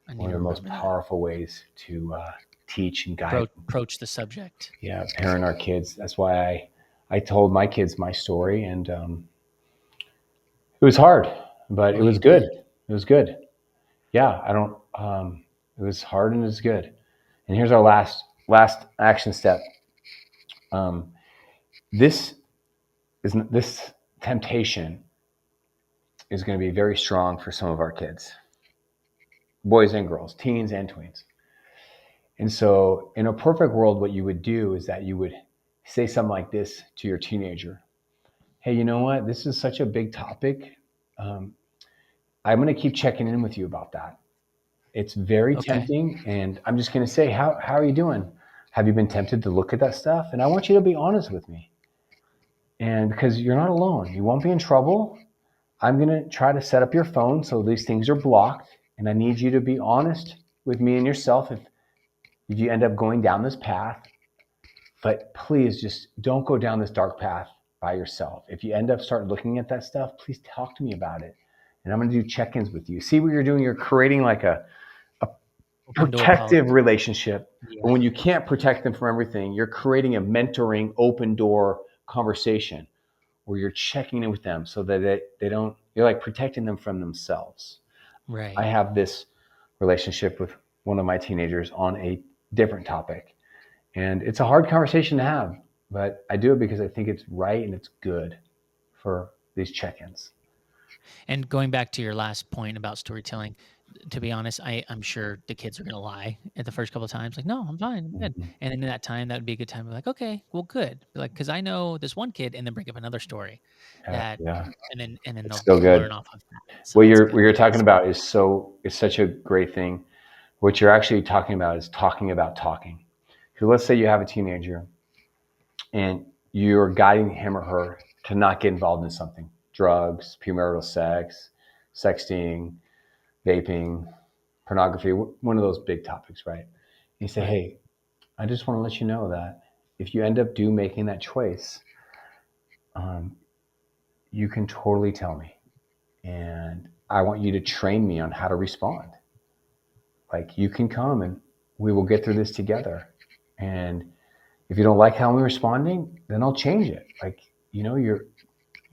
I need one of to the most remember that. powerful ways to teach and guide. Approach the subject. Yeah, parent our kids. That's why I told my kids my story, and it was hard, but it Well, was you good. did. It was good. Yeah, I don't. It was hard and it's good. And here's our last action step. Um, this this temptation is going to be very strong for some of our kids, boys and girls, teens and tweens. And so, in a perfect world, what you would do is that you would say something like this to your teenager: "Hey, you know what? This is such a big topic. Um, I'm going to keep checking in with you about that. It's very Okay. tempting, and I'm just going to say, how are you doing? Have you been tempted to look at that stuff? And I want you to be honest with me, and because you're not alone, you won't be in trouble. I'm going to try to set up your phone so these things are blocked, and I need you to be honest with me and yourself if you end up going down this path. But please just don't go down this dark path by yourself. If you end up start looking at that stuff, please talk to me about it. And I'm going to do check-ins with you. See what you're doing? You're creating like a Open door protective policy. relationship. Yeah. But when you can't protect them from everything, you're creating a mentoring, open door conversation where you're checking in with them so that they don't, you're like protecting them from themselves. I Right. have this relationship with one of my teenagers on a different topic. And it's a hard conversation to have, but I do it because I think it's right and it's good for these check-ins. And going back to your last point about storytelling, to be honest, I'm sure the kids are gonna lie at the first couple of times, like, "No, I'm fine, I'm good." Mhm. And in that time, that would be a good time to be like, "Okay, well, good." Be like, "'Cause I know this one kid," and then bring up another story Yeah, that yeah, and then it's they'll so learn good. off of that. So that's What good. you're talking Yes. about is such a great thing. What you're actually talking about is talking about talking. So let's say you have a teenager and you're guiding him or her to not get involved in something: drugs, premarital sex, sexting, vaping, pornography, one of those big topics, right? You say, Right. hey, I just want to let you know that if you end up making that choice, um, you can totally tell me, and I want you to train me on how to respond. Like, you can come and we will get through this together. And if you don't like how I'm responding, then I'll change it. Like, you're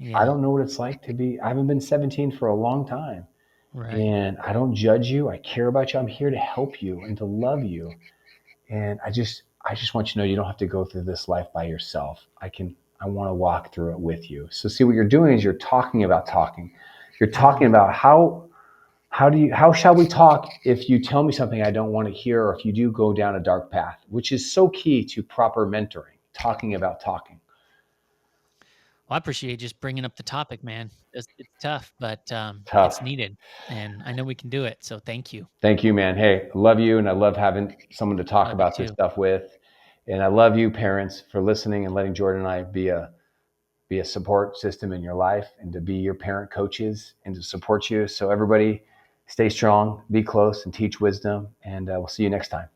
I Yeah. don't know what it's like to be. I haven't been 17 for a long time, Right. and I don't judge you. I care about you. I'm here to help you and to love you. And I just want you to know you don't have to go through this life by yourself. I want to walk through it with you. So see, what you're doing is you're talking about talking. You're talking Mhm. about how shall we talk if you tell me something I don't want to hear, or if you do go down a dark path, which is so key to proper mentoring, talking about talking. Well, I appreciate just bringing up the topic, man. It's tough, but, it's Tough. needed, and I know we can do it, so thank you. Thank you, man. Hey, I love you, and I love having someone to talk Love you about this too. stuff with. And I love you, parents, for listening and letting Jordan and I be a support system in your life, and to be your parent coaches and to support you. So everybody, stay strong, be close, and teach wisdom. And we'll see you next time.